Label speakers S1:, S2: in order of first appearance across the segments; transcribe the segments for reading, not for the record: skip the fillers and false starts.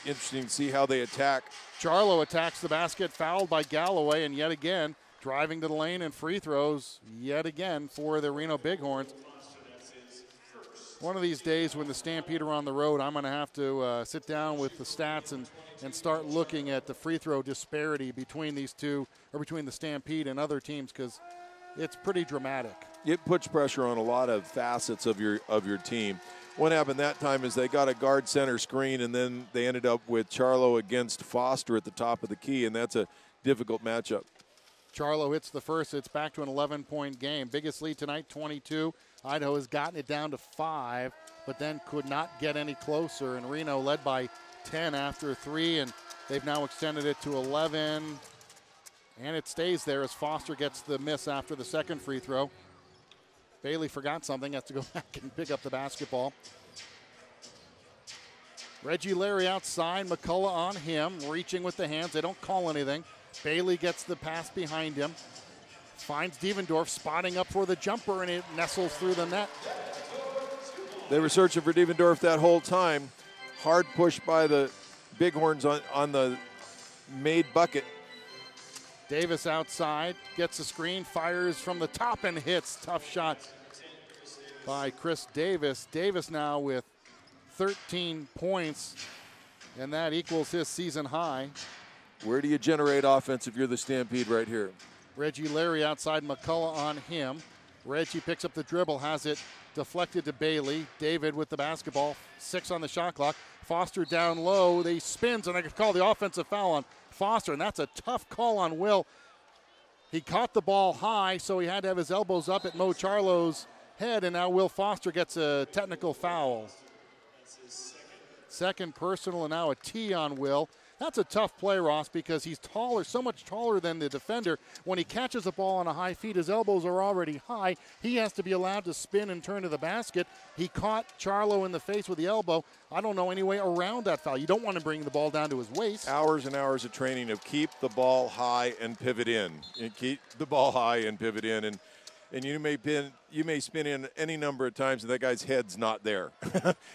S1: Interesting to see how they attack.
S2: Charlo attacks the basket, fouled by Galloway, and yet again, driving to the lane and free throws yet again for the Reno Bighorns. One of these days when the Stampede are on the road, I'm going to have to sit down with the stats and start looking at the free throw disparity between these two, or between the Stampede and other teams, because it's pretty dramatic.
S1: It puts pressure on a lot of facets of your team. What happened that time is they got a guard center screen, and then they ended up with Charlo against Foster at the top of the key, and that's a difficult matchup.
S2: Charlo hits the first. It's back to an 11-point game. Biggest lead tonight, 22. Idaho has gotten it down to 5, but then could not get any closer. And Reno led by 10 after 3, and they've now extended it to 11. And it stays there as Foster gets the miss after the second free throw. Bailey forgot something, has to go back and pick up the basketball. Reggie Larry outside, McCullough on him, reaching with the hands. They don't call anything. Bailey gets the pass behind him. Finds Devendorf spotting up for the jumper, and it nestles through the net.
S1: They were searching for Devendorf that whole time. Hard push by the Bighorns on the made bucket.
S2: Davis outside, gets a screen, fires from the top and hits. Tough shot by Chris Davis. Davis now with 13 points, and that equals his season high.
S1: Where do you generate offense if you're the Stampede right here?
S2: Reggie Larry outside, McCullough on him. Reggie picks up the dribble, has it deflected to Bailey. David with the basketball, 6 on the shot clock. Foster down low, they spins, and I could call the offensive foul on Foster, and that's a tough call on Will. He caught the ball high, so he had to have his elbows up at Mo Charlo's head, and now Will Foster gets a technical foul. Second personal, and now a T on Will. That's a tough play, Ross, because he's taller, so much taller than the defender. When he catches the ball on a high feet, his elbows are already high. He has to be allowed to spin and turn to the basket. He caught Charlo in the face with the elbow. I don't know any way around that foul. You don't want to bring the ball down to his waist.
S1: Hours and hours of training of keep the ball high and pivot in. And keep the ball high and pivot in. And you may spin in any number of times, and that guy's head's not there.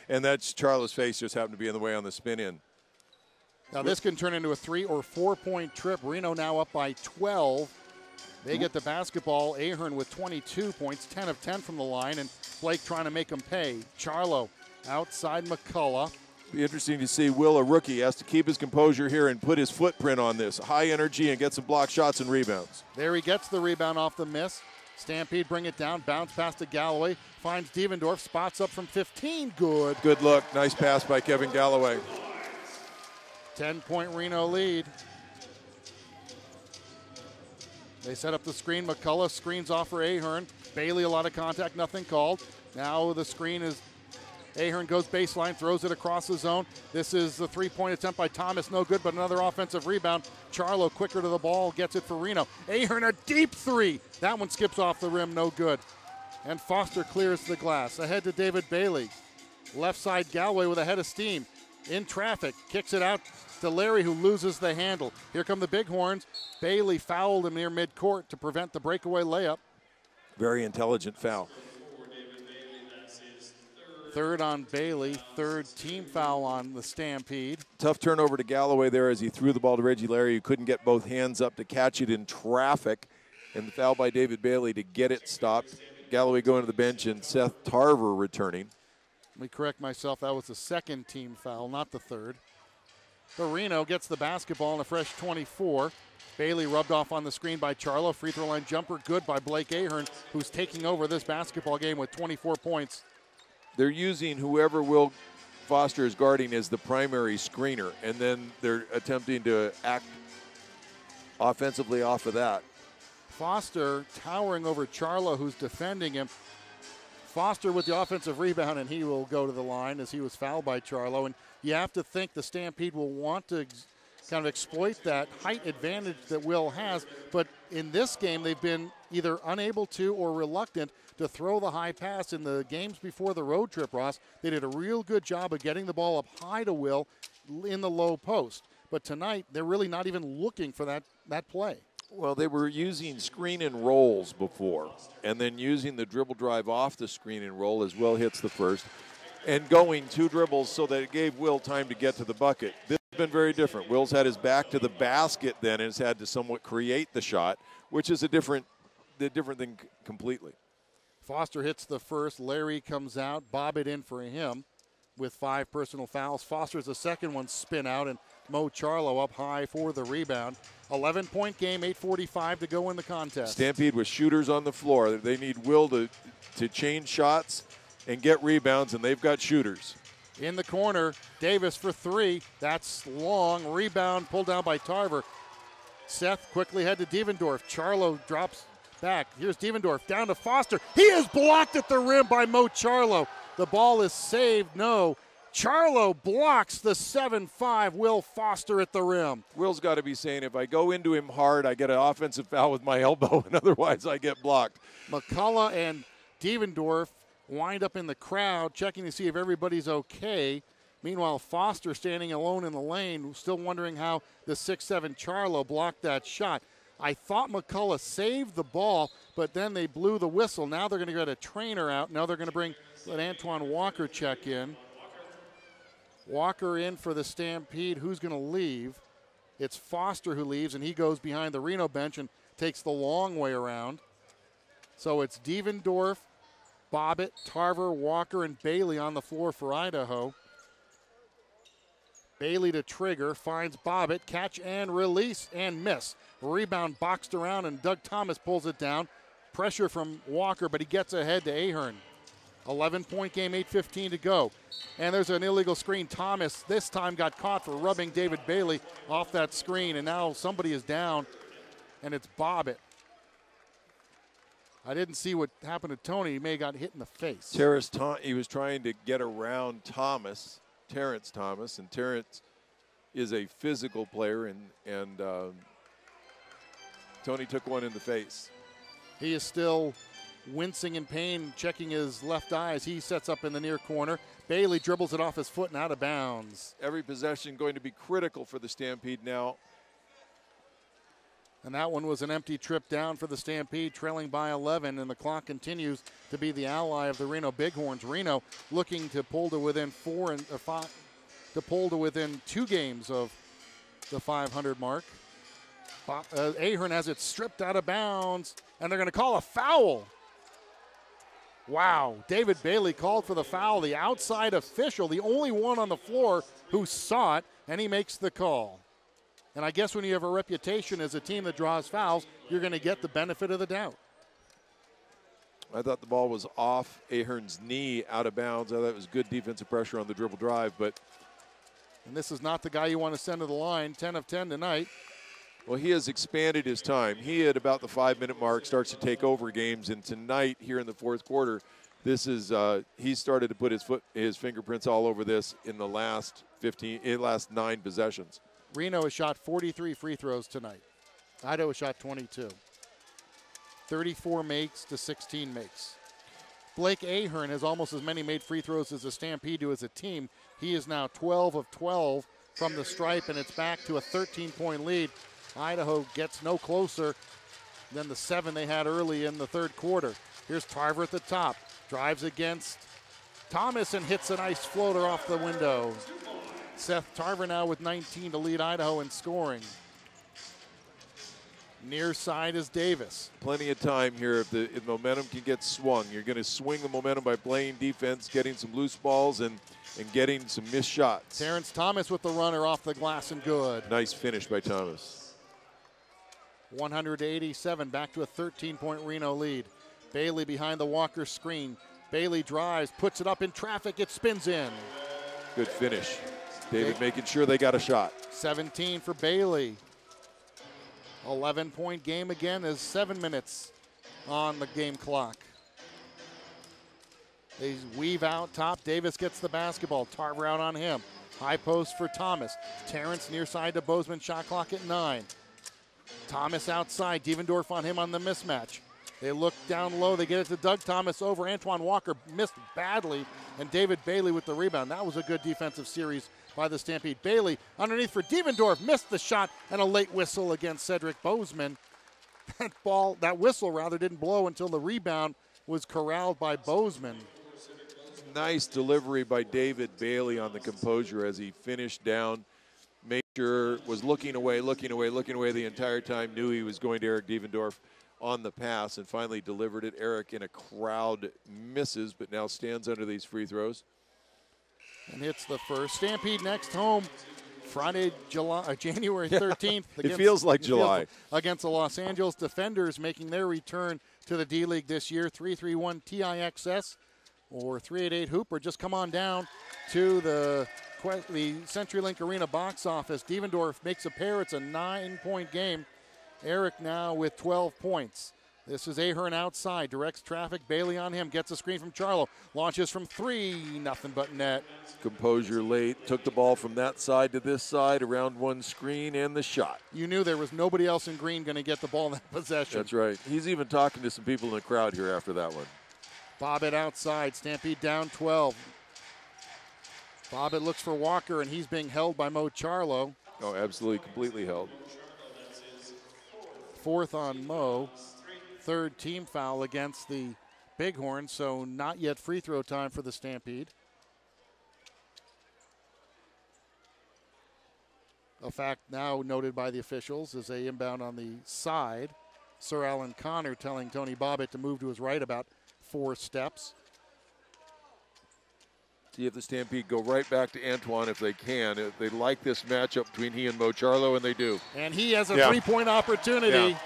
S1: And that's Charlo's face just happened to be in the way on the spin in.
S2: Now this can turn into a 3 or 4 point trip. Reno now up by 12. They get the basketball. Ahern with 22 points, 10 of 10 from the line, and Blake trying to make him pay. Charlo outside McCullough.
S1: Be interesting to see Will, a rookie, has to keep his composure here and put his footprint on this. High energy and get some block shots and rebounds.
S2: There he gets the rebound off the miss. Stampede bring it down, bounce pass to Galloway. Finds Devendorf, spots up from 15. Good.
S1: Good look. Nice pass by Kevin Galloway.
S2: 10-point Reno lead. They set up the screen. McCullough screens off for Ahern. Bailey, a lot of contact, nothing called. Now the screen is, Ahern goes baseline, throws it across the zone. This is the three-point attempt by Thomas, no good, but another offensive rebound. Charlo quicker to the ball, gets it for Reno. Ahern, a deep three. That one skips off the rim, no good. And Foster clears the glass. Ahead to David Bailey. Left side, Galloway with a head of steam. In traffic, kicks it out to Larry, who loses the handle. Here come the Bighorns. Bailey fouled him near midcourt to prevent the breakaway layup.
S1: Very intelligent foul.
S2: Third on Bailey, third team foul on the Stampede.
S1: Tough turnover to Galloway there as he threw the ball to Reggie Larry, who couldn't get both hands up to catch it in traffic. And the foul by David Bailey to get it stopped. Galloway going to the bench and Seth Tarver returning.
S2: Let me correct myself. That was the second team foul, not the third. But Reno gets the basketball in a fresh 24. Bailey rubbed off on the screen by Charlo. Free throw line jumper good by Blake Ahern, who's taking over this basketball game with 24 points.
S1: They're using whoever Will Foster is guarding as the primary screener, and then they're attempting to act offensively off of that.
S2: Foster towering over Charlo, who's defending him. Foster with the offensive rebound, and he will go to the line as he was fouled by Charlo. And you have to think the Stampede will want to kind of exploit that height advantage that Will has. But in this game, they've been either unable to or reluctant to throw the high pass. In the games before the road trip, Ross, they did a real good job of getting the ball up high to Will in the low post. But tonight, they're really not even looking for that play.
S1: Well, they were using screen and rolls before, and then using the dribble drive off the screen and roll as Will hits the first. and going 2 dribbles so that it gave Will time to get to the bucket. This has been very different. Will's had his back to the basket then and has had to somewhat create the shot, which is the different thing completely.
S2: Foster hits the first. Larry comes out. Bob it in for him with 5 personal fouls. Foster's the second one spin out, and Mo Charlo up high for the rebound. 11-point game, 8:45 to go in the contest.
S1: Stampede with shooters on the floor. They need Will to change shots and get rebounds, and they've got shooters.
S2: In the corner, Davis for 3. That's long. Rebound pulled down by Tarver. Seth quickly head to Devendorf. Charlo drops back. Here's Devendorf down to Foster. He is blocked at the rim by Mo Charlo. The ball is saved. No. Charlo blocks the 7-5 Will Foster at the rim.
S1: Will's got to be saying, if I go into him hard, I get an offensive foul with my elbow, and otherwise I get blocked.
S2: McCullough and Devendorf wind up in the crowd, checking to see if everybody's okay. Meanwhile, Foster standing alone in the lane, still wondering how the 6'7 Charlo blocked that shot. I thought McCullough saved the ball, but then they blew the whistle. Now they're going to get a trainer out. Now they're going to let Antoine Walker check in. Walker in for the Stampede. Who's going to leave? It's Foster who leaves, and he goes behind the Reno bench and takes the long way around. So it's Devendorf, Bobbitt, Tarver, Walker, and Bailey on the floor for Idaho. Bailey to trigger, finds Bobbitt, catch and release and miss. Rebound boxed around, and Doug Thomas pulls it down. Pressure from Walker, but he gets ahead to Ahern. 11-point game, 8:15 to go. And there's an illegal screen. Thomas this time got caught for rubbing David Bailey off that screen, and now somebody is down, and it's Bobbitt. I didn't see what happened to Tony. He may have got hit in the face.
S1: He was trying to get around Terrence Thomas, and Terrence is a physical player, and Tony took one in the face.
S2: He is still wincing in pain, checking his left eye as he sets up in the near corner. Bailey dribbles it off his foot and out of bounds.
S1: Every possession going to be critical for the Stampede now.
S2: And that one was an empty trip down for the Stampede, trailing by 11, and the clock continues to be the ally of the Reno Bighorns. Reno looking to pull to within 2 games of the 500 mark. Ahern has it stripped out of bounds, and they're going to call a foul. Wow, David Bailey called for the foul, the outside official, the only one on the floor who saw it, and he makes the call. And I guess when you have a reputation as a team that draws fouls, you're going to get the benefit of the doubt.
S1: I thought the ball was off Ahern's knee, out of bounds. I thought it was good defensive pressure on the dribble drive, but.
S2: And this is not the guy you want to send to the line, 10 of 10 tonight.
S1: Well, he has expanded his time. He at about the 5-minute mark starts to take over games, and tonight here in the fourth quarter, this is he started to put his fingerprints all over this in the last 9 possessions.
S2: Reno has shot 43 free throws tonight. Idaho has shot 22. 34 makes to 16 makes. Blake Ahern has almost as many made free throws as the Stampede do as a team. He is now 12 of 12 from the stripe, and it's back to a 13-point lead. Idaho gets no closer than the 7 they had early in the third quarter. Here's Tarver at the top. Drives against Thomas and hits a nice floater off the window. Seth Tarver now with 19 to lead Idaho in scoring. Near side is Davis.
S1: Plenty of time here if momentum can get swung. You're going to swing the momentum by playing defense, getting some loose balls, and getting some missed shots.
S2: Terrence Thomas with the runner off the glass and good.
S1: Nice finish by Thomas.
S2: 187, back to a 13-point Reno lead. Bailey behind the Walker screen. Bailey drives, puts it up in traffic, it spins in.
S1: Good finish. David making sure they got a shot.
S2: 17 for Bailey. 11-point game again as 7 minutes on the game clock. They weave out top. Davis gets the basketball. Tarver out on him. High post for Thomas. Terrence near side to Bozeman. Shot clock at 9. Thomas outside. Devendorf on him on the mismatch. They look down low. They get it to Doug Thomas over. Antoine Walker missed badly. And David Bailey with the rebound. That was a good defensive series by the Stampede. Bailey underneath for Devendorf. Missed the shot and a late whistle against Cedric Bozeman. That whistle didn't blow until the rebound was corralled by Bozeman.
S1: Nice delivery by David Bailey on the composure as he finished down. Made sure, was looking away the entire time, knew he was going to Eric Devendorf on the pass, and finally delivered it. Eric in a crowd misses, but now stands under these free throws.
S2: And hits the first. Stampede next home Friday, January 13th.
S1: It feels like July.
S2: Against the Los Angeles Defenders, making their return to the D-League this year. 331-TIXS or 388-HOOP, or just come on down to the CenturyLink Arena box office. Devendorf makes a pair. It's a 9-point game. Eric now with 12 points. This is Ahern outside, directs traffic. Bailey on him, gets a screen from Charlo. Launches from three, nothing but net.
S1: Composure late, took the ball from that side to this side, around one screen, and the shot.
S2: You knew there was nobody else in green going to get the ball in that possession.
S1: That's right. He's even talking to some people in the crowd here after that one.
S2: Bobbitt outside, Stampede down 12. Bobbitt looks for Walker, and he's being held by Mo Charlo.
S1: Oh, absolutely, completely held.
S2: Fourth on Mo. Third team foul against the Bighorns, so not yet free throw time for the Stampede. A fact now noted by the officials as they inbound on the side. Sir Alan Connor telling Tony Bobbitt to move to his right about 4 steps.
S1: See if the Stampede go right back to Antoine if they can. If they like this matchup between he and Mo Charlo, and they do.
S2: And he has a three-point opportunity.
S1: Yeah.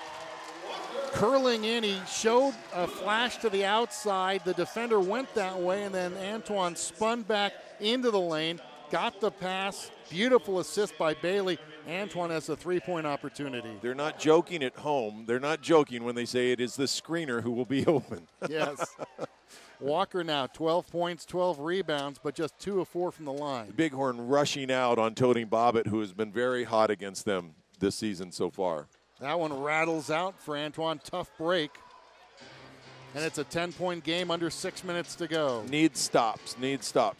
S2: Curling in, he showed a flash to the outside. The defender went that way, and then Antoine spun back into the lane, got the pass. Beautiful assist by Bailey. Antoine has a three-point opportunity.
S1: They're not joking at home. They're not joking when they say it is the screener who will be open.
S2: Yes. Walker now, 12 points, 12 rebounds, but just 2 of 4 from the line.
S1: Bighorn rushing out on Tony Bobbitt, who has been very hot against them this season so far.
S2: That one rattles out for Antoine. Tough break. And it's a 10-point game, under 6 minutes to go.
S1: Need stops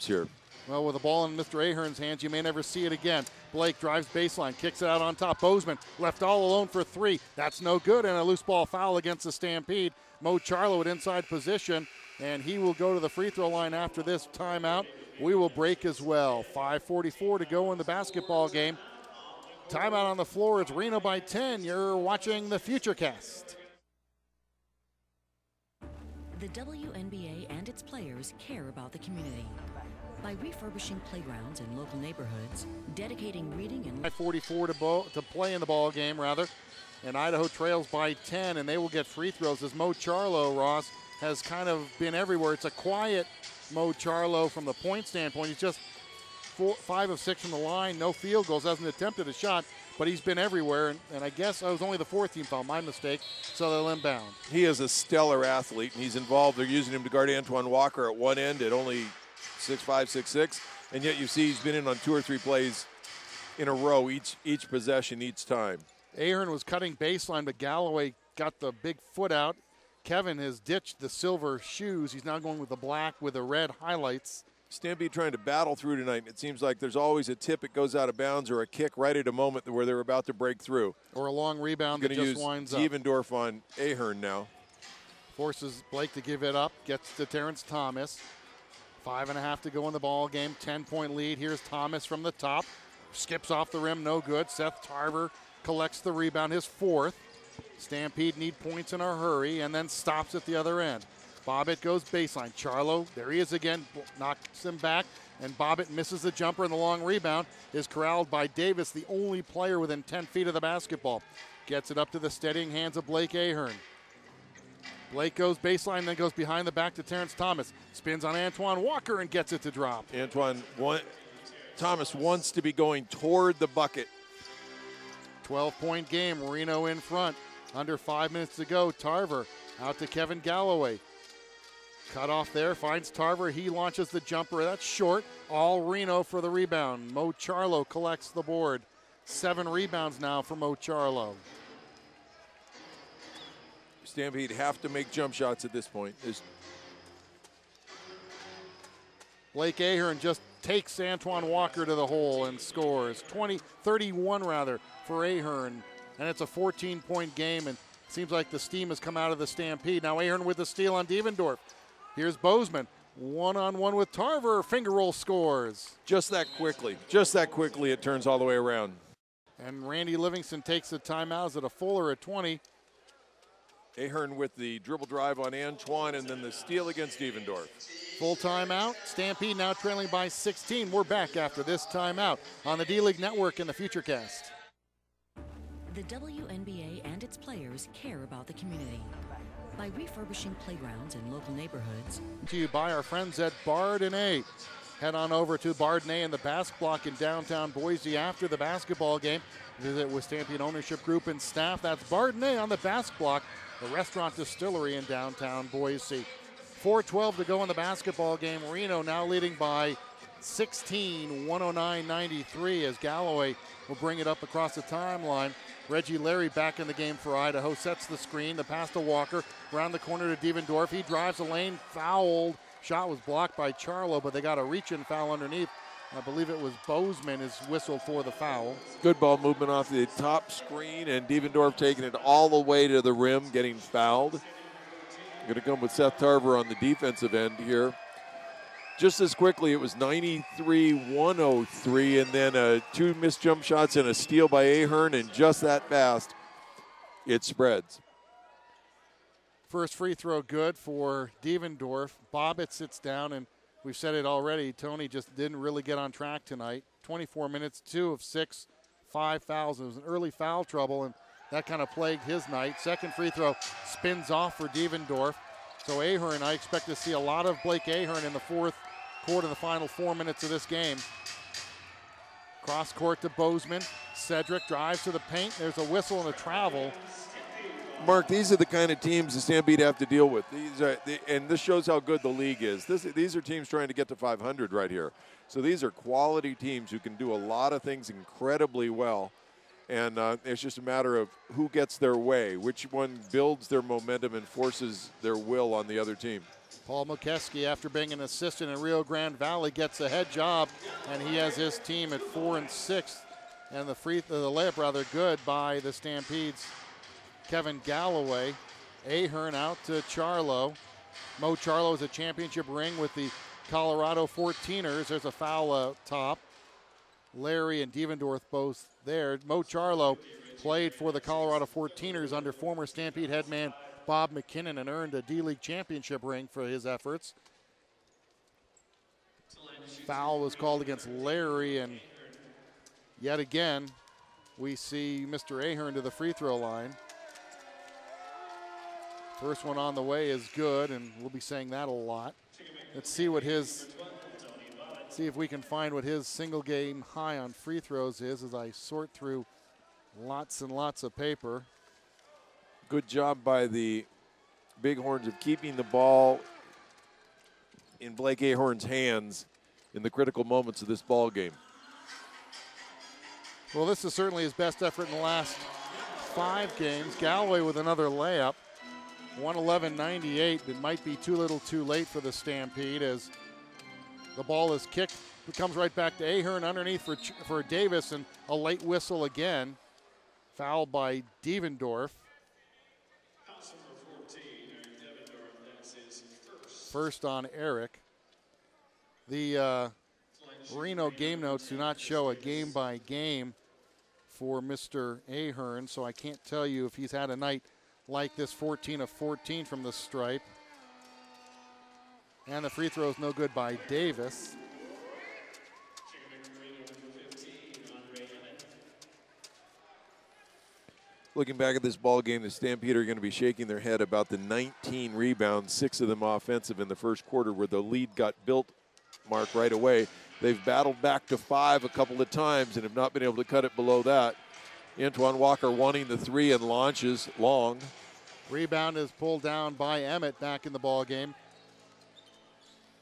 S1: here.
S2: Well, with the ball in Mr. Ahern's hands, you may never see it again. Blake drives baseline, kicks it out on top. Bozeman left all alone for 3. That's no good, and a loose ball foul against the Stampede. Mo Charlo at inside position, and he will go to the free throw line after this timeout. We will break as well. 5:44 to go in the basketball game. Timeout on the floor. It's Reno by 10. You're watching the FutureCast.
S3: The WNBA and its players care about the community. By refurbishing playgrounds in local neighborhoods, dedicating reading and
S2: 5:44 to play in the ball game, rather. And Idaho trails by 10, and they will get free throws as Mo Charlo, Ross, has kind of been everywhere. It's a quiet Mo Charlo from the point standpoint. He's just 5 of 6 from the line, no field goals, hasn't attempted a shot, but he's been everywhere. And I guess I was only the 4th team foul, my mistake, so they'll inbound.
S1: He is a stellar athlete, and he's involved. They're using him to guard Antoine Walker at one end at only 6'5", 6'6", and yet you see he's been in on 2 or 3 plays in a row, each possession, each time.
S2: Ahern was cutting baseline, but Galloway got the big foot out. Kevin has ditched the silver shoes. He's now going with the black with the red highlights.
S1: Stampede trying to battle through tonight. It seems like there's always a tip, it goes out of bounds, or a kick right at a moment where they're about to break through.
S2: Or a long rebound that just winds up.
S1: Devendorf on Ahern now.
S2: Forces Blake to give it up, gets to Terrence Thomas. 5.5 to go in the ball game, 10-point lead. Here's Thomas from the top. Skips off the rim, no good. Seth Tarver collects the rebound, his 4th. Stampede need points in a hurry, and then stops at the other end. Bobbitt goes baseline. Charlo, there he is again, knocks him back, and Bobbitt misses the jumper, and the long rebound is corralled by Davis, the only player within 10 feet of the basketball. Gets it up to the steadying hands of Blake Ahern. Blake goes baseline, then goes behind the back to Terrence Thomas. Spins on Antoine Walker and gets it to drop.
S1: Thomas wants to be going toward the bucket.
S2: 12-point game, Reno in front. Under 5 minutes to go. Tarver out to Kevin Galloway. Cut off there, finds Tarver. He launches the jumper. That's short. All Reno for the rebound. Mo Charlo collects the board. 7 rebounds now for Mo Charlo.
S1: Stampede have to make jump shots at this point.
S2: Blake Ahern just takes Antoine Walker to the hole and scores. 31 for Ahern. And it's a 14-point game, and it seems like the steam has come out of the Stampede. Now Ahern with the steal on Devendorf. Here's Bozeman. One-on-one with Tarver. Finger roll scores.
S1: Just that quickly it turns all the way around.
S2: And Randy Livingston takes the timeout. Is it a full or a 20?
S1: Ahern with the dribble drive on Antoine and then the steal against Devendorf.
S2: Full timeout. Stampede now trailing by 16. We're back after this timeout on the D-League Network in the FutureCast.
S3: The WNBA and its players care about the community. By refurbishing playgrounds in local neighborhoods.
S2: To you by our friends at Bardonnay. Head on over to Bardonnay in the Basque Block in downtown Boise after the basketball game. Visit with Stampede Ownership Group and staff. That's Bardonnay on the Basque Block, the restaurant distillery in downtown Boise. 4:12 to go in the basketball game. Reno now leading by 16, 109-93 as Galloway will bring it up across the timeline. Reggie Larry back in the game for Idaho, sets the screen, the pass to Walker, around the corner to Devendorf. He drives the lane, fouled. Shot was blocked by Charlo, but they got a reach-in foul underneath. I believe it was Bozeman is whistled for the foul.
S1: Good ball movement off the top screen, and Devendorf taking it all the way to the rim, getting fouled. Going to come with Seth Tarver on the defensive end here. Just as quickly, it was 93-103, and then two missed jump shots and a steal by Ahern, and just that fast, it spreads.
S2: First free throw good for Devendorf. Bobbitt sits down, and we've said it already. Tony just didn't really get on track tonight. 24 minutes, 2 of 6, 5 fouls. It was an early foul trouble, and that kind of plagued his night. Second free throw spins off for Devendorf. So Ahern, I expect to see a lot of Blake Ahern in the fourth quarter, the final 4 minutes of this game. Cross court to Bozeman. Cedric drives to the paint. There's a whistle and a travel.
S1: Mark, these are the kind of teams the Stampede have to deal with. And this shows how good the league is. These are teams trying to get to 500 right here. So these are quality teams who can do a lot of things incredibly well. And it's just a matter of who gets their way, which one builds their momentum and forces their will on the other team.
S2: Paul Mokeski, after being an assistant in Rio Grande Valley, gets a head job, and he has his team at 4 and 6. And the layup rather good by the Stampede's Kevin Galloway. Ahern out to Charlo. Mo Charlo is a championship ring with the Colorado 14ers. There's a foul up top. Larry and Devendorf both there. Mo Charlo played for the Colorado 14ers under former Stampede headman Bob McKinnon and earned a D-League championship ring for his efforts. Foul was called against Larry, and yet again we see Mr. Ahern to the free throw line. First one on the way is good, and we'll be saying that a lot. Let's see if we can find what his single game high on free throws is as I sort through lots and lots of paper.
S1: Good job by the Bighorns of keeping the ball in Blake Ahern's hands in the critical moments of this ball game.
S2: Well, this is certainly his best effort in the last 5 games. Galloway with another layup. 111-98. It might be too little too late for the Stampede as the ball is kicked. It comes right back to Ahern underneath for Davis, and a late whistle again. Foul by Devendorf. First on Eric. The Reno game notes do not show a game by game for Mr. Ahern, so I can't tell you if he's had a night like this. 14 of 14 from the stripe. And the free throw is no good by Davis.
S1: Looking back at this ball game, the Stampede are going to be shaking their head about the 19 rebounds, 6 of them offensive in the first quarter, where the lead got built, Mark, right away. They've battled back to 5 a couple of times and have not been able to cut it below that. Antoine Walker wanting the 3 and launches long.
S2: Rebound is pulled down by Emmett back in the ball game.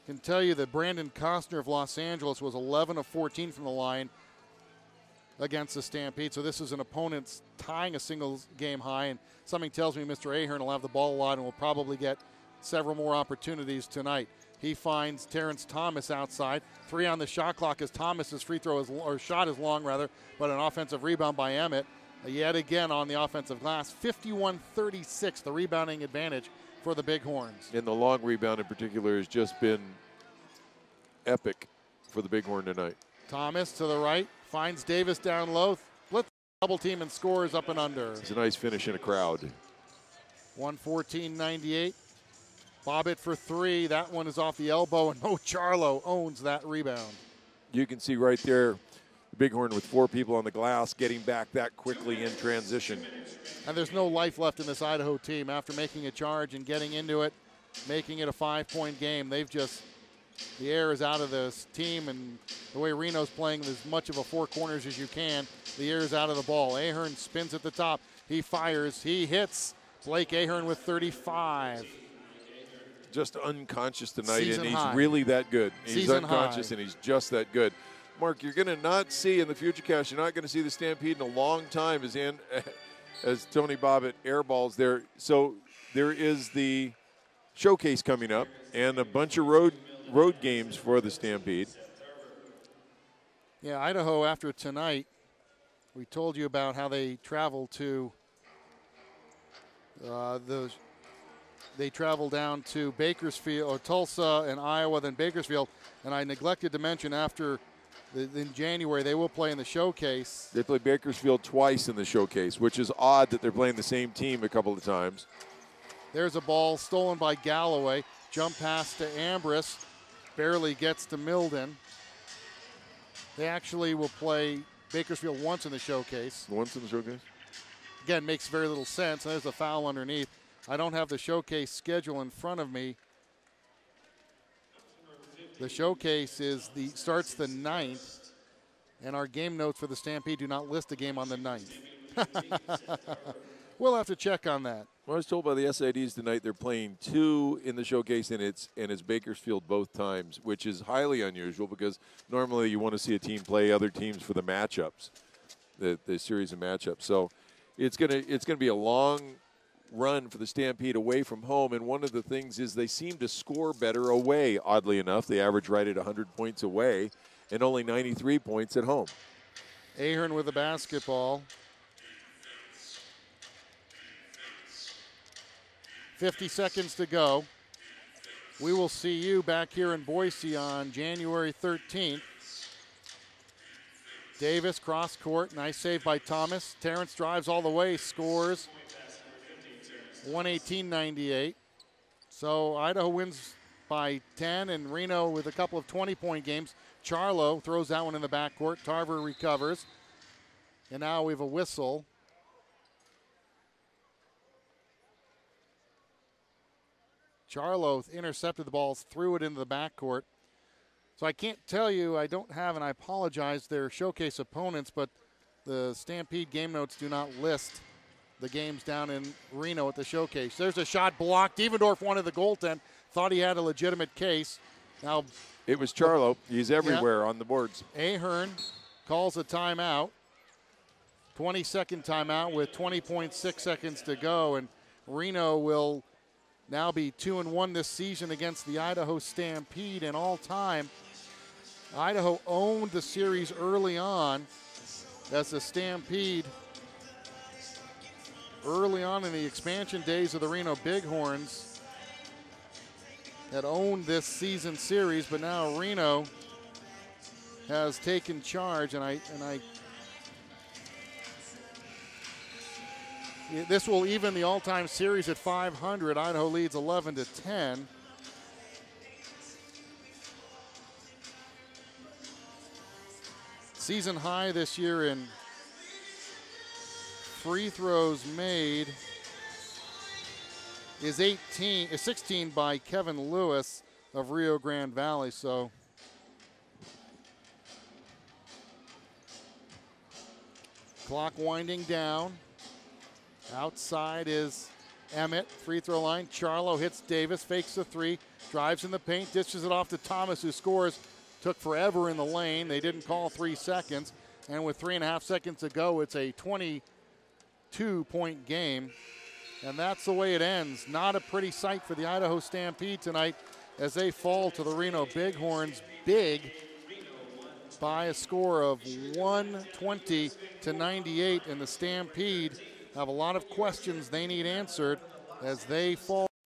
S2: Can tell you that Brandon Costner of Los Angeles was 11 of 14 from the line against the Stampede. So this is an opponent's tying a single game high, and something tells me Mr. Ahern will have the ball a lot and will probably get several more opportunities tonight. He finds Terrence Thomas outside. 3 on the shot clock as Thomas's shot is long rather, but an offensive rebound by Emmett. Yet again on the offensive glass, 51-36, the rebounding advantage for the Bighorns.
S1: And the long rebound in particular has just been epic for the Bighorn tonight.
S2: Thomas to the right, finds Davis down low, splits double team and scores up and under.
S1: It's a nice finish in a crowd.
S2: 114-98. Bobbitt for three. That one is off the elbow, and Mo Charlo owns that rebound.
S1: You can see right there the Bighorn with 4 people on the glass getting back that quickly in transition.
S2: And there's no life left in this Idaho team after making a charge and getting into it, making it a 5-point game. They've just, the air is out of this team, and the way Reno's playing as much of a 4 corners as you can, the air is out of the ball. Ahern spins at the top. He fires. He hits. Blake Ahern with 35.
S1: Just unconscious tonight,
S2: Season
S1: and he's
S2: high.
S1: really that good. He's
S2: Season
S1: unconscious,
S2: high.
S1: and he's just that good. Mark, you're going to not see in the FutureCast, you're not going to see the Stampede in a long time as Tony Bobbitt airballs there. So there is the showcase coming up and a bunch of road games for the Stampede.
S2: Yeah, Idaho after tonight, we told you about how they travel to they travel down to Bakersfield, or Tulsa and Iowa, then Bakersfield. And I neglected to mention in January they will play in the showcase.
S1: They play Bakersfield twice in the showcase, which is odd that they're playing the same team a couple of times.
S2: There's a ball stolen by Galloway. Jump pass to Ambrose. Barely gets to Milden. They actually will play Bakersfield once in the showcase.
S1: Once in the showcase?
S2: Again, makes very little sense. There's a foul underneath. I don't have the showcase schedule in front of me. The showcase starts the 9th, and our game notes for the Stampede do not list a game on the 9th. We'll have to check on that.
S1: Well, I was told by the SIDs tonight they're playing 2 in the showcase, and it's Bakersfield both times, which is highly unusual because normally you want to see a team play other teams for the matchups, the series of matchups. So it's gonna be a long run for the Stampede away from home, and one of the things is they seem to score better away, oddly enough. They average right at 100 points away and only 93 points at home.
S2: Ahern with the basketball. 50 seconds to go. We will see you back here in Boise on January 13th. Davis cross court, nice save by Thomas. Terrence drives all the way, scores 118-98. So Idaho wins by 10, and Reno with a couple of 20-point games. Charlo throws that one in the backcourt. Tarver recovers. And now we have a whistle. Charlo intercepted the ball, threw it into the backcourt. So I can't tell you, I don't have, and I apologize, their showcase opponents, but the Stampede game notes do not list the games down in Reno at the showcase. There's a shot blocked. Devendorf wanted the goaltend, thought he had a legitimate case. Now
S1: it was Charlo. He's everywhere on the boards.
S2: Ahern calls a timeout. 20-second timeout with 20.6 seconds to go, and Reno will now be 2-1 this season against the Idaho Stampede. And all time, Idaho owned the series early on as the Stampede, early on in the expansion days of the Reno Bighorns, had owned this season series, but now Reno has taken charge, this will even the all-time series at 500. Idaho leads 11-10. Season high this year in free throws made is 16 by Kevin Lewis of Rio Grande Valley. So clock winding down. Outside is Emmett, free throw line. Charlo hits Davis, fakes the three, drives in the paint, dishes it off to Thomas, who scores. Took forever in the lane. They didn't call 3 seconds. And with 3.5 seconds to go, it's a 22-point game. And that's the way it ends. Not a pretty sight for the Idaho Stampede tonight as they fall to the Reno Bighorns big by a score of 120-98. And the Stampede have a lot of questions they need answered as they fall